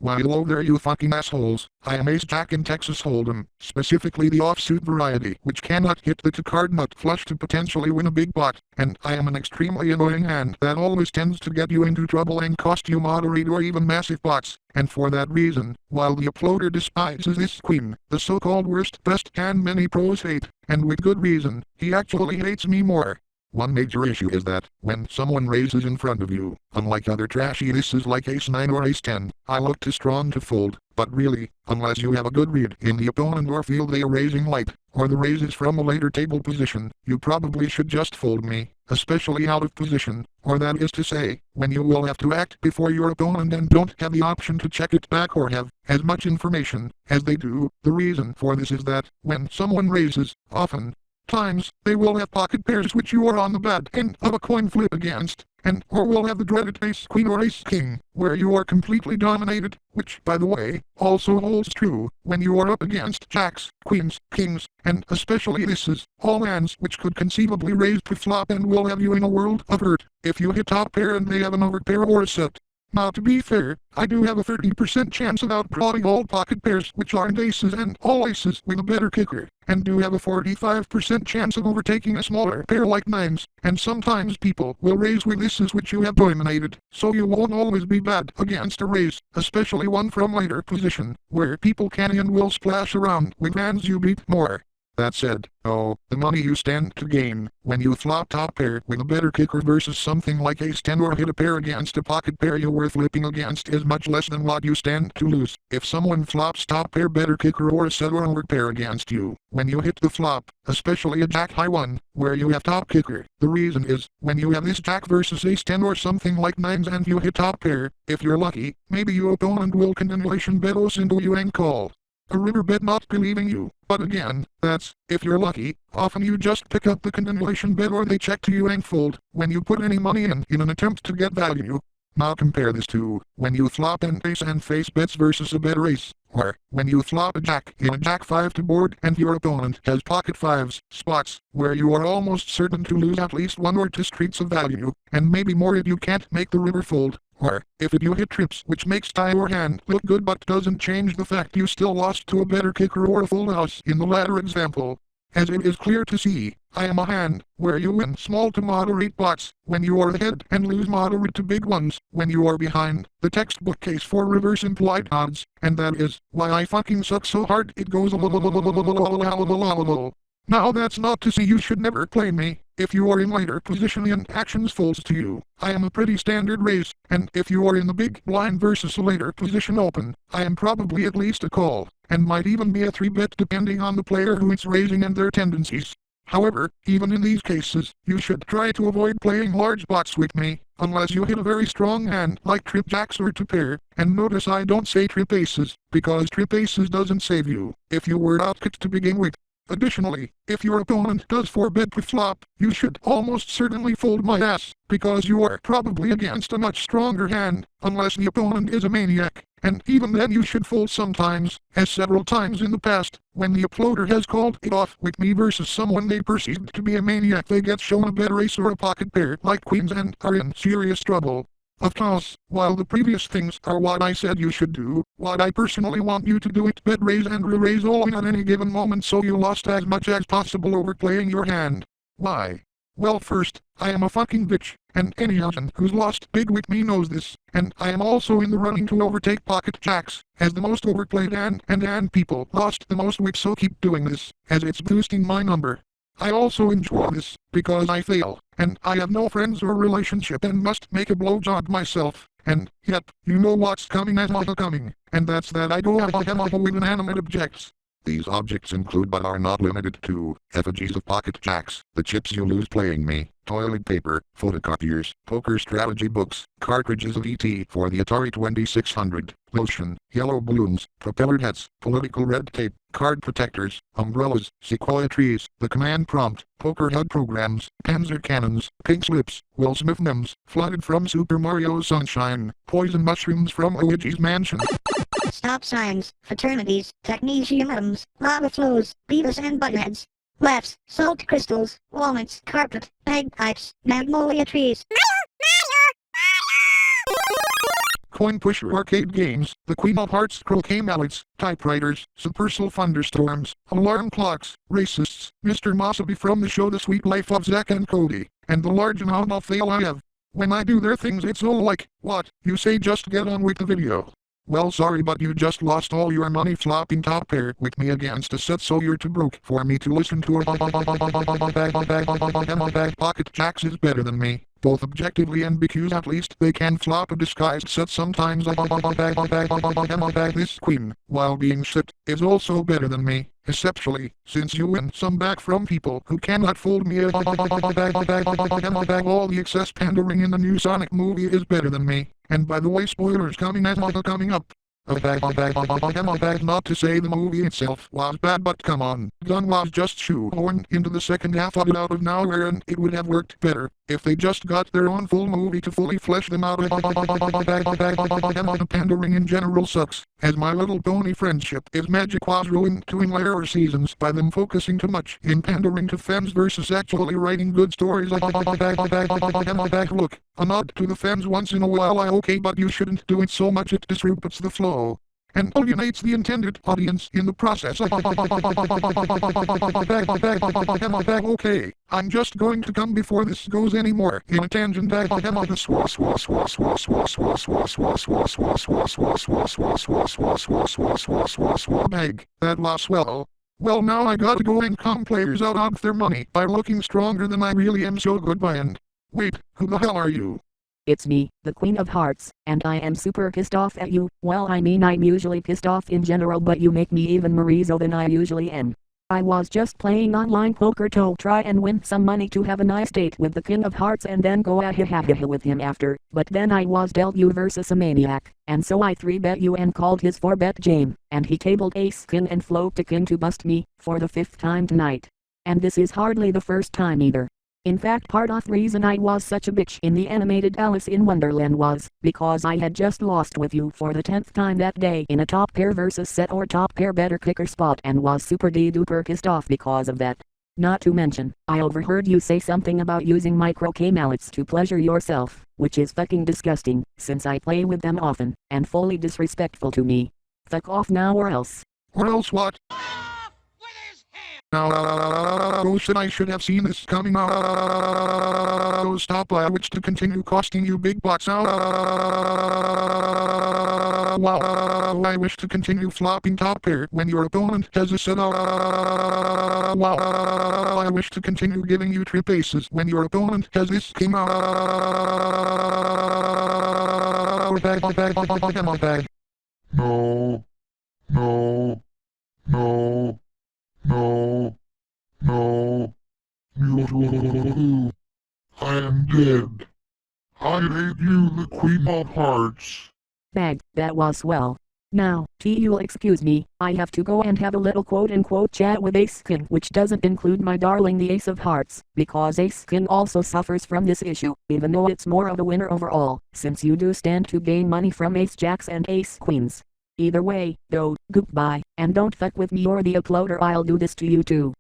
Why hello there you fucking assholes, I am Ace Jack in Texas Hold'em, specifically the offsuit variety which cannot hit the two-card nut flush to potentially win a big pot, and I am an extremely annoying hand that always tends to get you into trouble and cost you moderate or even massive pots, and for that reason, while the uploader despises this queen, the so-called worst best hand many pros hate, and with good reason, he actually hates me more. One major issue is that, when someone raises in front of you, unlike other trashy aces like ace-9 or ace-10, I look too strong to fold, but really, unless you have a good read in the opponent or feel they are raising light, or the raise is from a later table position, you probably should just fold me, especially out of position, or that is to say, when you will have to act before your opponent and don't have the option to check it back or have as much information as they do. The reason for this is that, when someone raises, often times, they will have pocket pairs which you are on the bad end of a coin flip against, and or will have the dreaded ace-queen or ace-king, where you are completely dominated, which, by the way, also holds true when you are up against jacks, queens, kings, and especially aces, all hands which could conceivably raise pre-flop and will have you in a world of hurt if you hit top pair and they have an overpair or a set. Now to be fair, I do have a 30% chance of outdrawing all pocket pairs which aren't aces and all aces with a better kicker, and do have a 45% chance of overtaking a smaller pair like nines, and sometimes people will raise with aces which you have dominated, so you won't always be bad against a raise, especially one from later position, where people can and will splash around with hands you beat more. That said, the money you stand to gain when you flop top pair with a better kicker versus something like ace-10 or hit a pair against a pocket pair you're worth flipping against is much less than what you stand to lose if someone flops top pair better kicker or a set or overpair against you when you hit the flop, especially a jack high one, where you have top kicker. The reason is, when you have this jack versus ace-10 or something like nines and you hit top pair, if you're lucky, maybe your opponent will continuation bet os into you and call a river bet not believing you, but again, that's if you're lucky. Often you just pick up the continuation bet or they check to you and fold when you put any money in an attempt to get value. Now compare this to when you flop an ace and face bets versus a better ace, or when you flop a jack in a jack 5 to board and your opponent has pocket fives, spots where you are almost certain to lose at least 1 or 2 streets of value, and maybe more if you can't make the river fold. Or, if you hit trips which makes tie or hand look good but doesn't change the fact you still lost to a better kicker or a full house in the latter example. As it is clear to see, I am a hand where you win small to moderate pots when you are ahead and lose moderate to big ones when you are behind. The textbook case for reverse implied odds, and that is why I fucking suck so hard it goes. Now that's not to say you should never play me, if you are in later position and actions folds to you. I am a pretty standard raise, and if you are in the big blind versus a later position open, I am probably at least a call, and might even be a 3-bet depending on the player who is raising and their tendencies. However, even in these cases, you should try to avoid playing large pots with me, unless you hit a very strong hand like trip jacks or 2 pair, and notice I don't say trip aces, because trip aces doesn't save you if you were outkicked to begin with. Additionally, if your opponent does 4-bet pre-flop, you should almost certainly fold my ass, because you are probably against a much stronger hand, unless the opponent is a maniac, and even then you should fold sometimes, as several times in the past, when the uploader has called it off with me versus someone they perceived to be a maniac. They get shown a better ace or a pocket pair like queens and are in serious trouble. Of course, while the previous things are what I said you should do, what I personally want you to do is bet raise and re-raise all in at any given moment so you lost as much as possible overplaying your hand. Why? Well, first, I am a fucking bitch, and any agent who's lost big with me knows this, and I am also in the running to overtake pocket jacks as the most overplayed hand, and people lost the most with, so keep doing this, as it's boosting my number. I also enjoy this, because I fail, and I have no friends or relationship and must make a blowjob myself, and, yep, you know what's coming as coming, and that's that I go with inanimate objects. These objects include but are not limited to effigies of pocket jacks, the chips you lose playing me, toilet paper, photocopiers, poker strategy books, cartridges of ET for the Atari 2600, lotion, yellow balloons, propeller hats, political red tape, card protectors, umbrellas, sequoia trees, the command prompt, poker HUD programs, Panzer cannons, pink slips, Will Smith memes, flooded from Super Mario Sunshine, poison mushrooms from Luigi's Mansion. Stop signs, fraternities, technetiums, lava flows, Beavis and Buttheads, laughs, salt crystals, walnuts, carpet, bagpipes, magnolia trees. coin pusher arcade games, the Queen of Hearts croquet mallets, typewriters, subpersonal thunderstorms, alarm clocks, racists, Mr. Mosby from the show The Sweet Life of Zack and Cody, and the large amount of fail I have. When I do their things it's all like, what, you say just get on with the video. Well sorry but you just lost all your money flopping top pair with me against a set so you're too broke for me to listen to pocket jacks is better than me, both objectively and because at least they can flop a disguised set sometimes. This queen, while being shit, is also better than me, exceptionally, since you win some back from people who cannot fold me. All the excess pandering in the new Sonic movie is better than me. And by the way, spoilers coming up. Not to say the movie itself was bad, but come on, Gunn was just shoehorned into the second half of it out of nowhere, and it would have worked better if they just got their own full movie to fully flesh them out. The pandering in general sucks, as My Little Pony friendship is magic was ruined in later seasons by them focusing too much in pandering to femmes versus actually writing good stories. Look, a nod to the femmes once in a while okay, but you shouldn't do it so much it disrupts the flow and alienates the intended audience in the process. Okay, I'm just going to come before this goes any more in a tangent. Bag. That lost well. Well now I gotta go and calm players out of their money by looking stronger than I really am, so goodbye and wait, who the hell are you? It's me, the Queen of Hearts, and I am super pissed off at you. Well, I mean I'm usually pissed off in general, but you make me even more so than I usually am. I was just playing online poker to try and win some money to have a nice date with the King of Hearts and then go with him after, but then I was dealt you versus a maniac, and so I 3-bet you and called his 4-bet game, and he tabled ace king and float to king to bust me, for the 5th time tonight. And this is hardly the first time either. In fact, part of the reason I was such a bitch in the animated Alice in Wonderland was because I had just lost with you for the 10th time that day in a top pair versus set or top pair better kicker spot and was super duper pissed off because of that. Not to mention, I overheard you say something about using my croquet mallets to pleasure yourself, which is fucking disgusting, since I play with them often, and fully disrespectful to me. Fuck off now or else. Or else what? I should have seen this coming. Stop, I wish to continue costing you big bucks. I wish to continue flopping top pair when your opponent has a set. I wish to continue giving you trip aces when your opponent has this king. No. No. No. No. No. I am dead. I hate you, the Queen of Hearts. Bag, that was swell. Now, you'll excuse me, I have to go and have a little quote-unquote chat with Ace King, which doesn't include my darling the Ace of Hearts, because Ace King also suffers from this issue, even though it's more of a winner overall, since you do stand to gain money from Ace Jacks and Ace Queens. Either way, though, goodbye, and don't fuck with me or the uploader, I'll do this to you too.